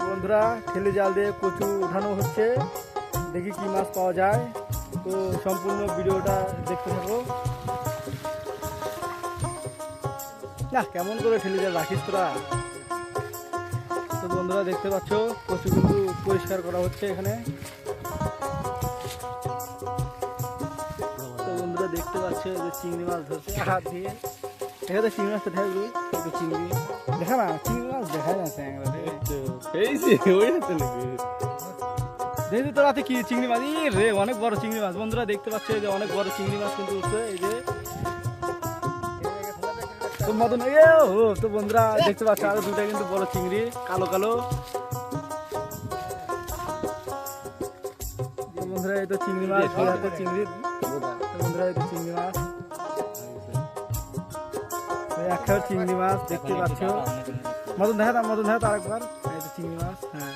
বন্ধুরা ঠেলে জাল দিয়ে কচু উঠানো হচ্ছে, দেখি কি মাছ পাওয়া যায়। তো সম্পূর্ণ ভিডিওটা দেখতে থাকো। না কেমন করে ঠেলে জাল রাখিস তোরা। তো বন্ধুরা দেখতে পাচ্ছ কচু কিন্তু পরিষ্কার করা হচ্ছে এখানে। তো বন্ধুরা দেখতে পাচ্ছ যে চিংড়ি মাছ ধরছে হাত দিয়ে। এখানে চিংড়ি মাছটা দেখবি একটু চিংড়ি দেখা না, চিংড়ি মাছ দেখা যাচ্ছে দেখি তোর হাতে কি চিংড়ি মাছ রে, অনেক বড় চিংড়ি মাছ। বন্ধুরা দেখতে পাচ্ছ যে অনেক বড় চিংড়ি মাছ কিন্তু উঠছে এই যে মদন। তো বন্ধুরা দেখতে পাচ্ছ আরো দুটা কিন্তু বড় চিংড়ি কালো কালো। বন্ধুরা এই তো চিংড়ি মাছ, চিংড়ি বন্ধুরা এই তো চিংড়ি মাছ, একটা চিংড়ি মাছ দেখতে পাচ্ছ। মদন দেখা দাও, মদন দেখা তো আরেকবার। এই তো চিংড়ি মাছ, হ্যাঁ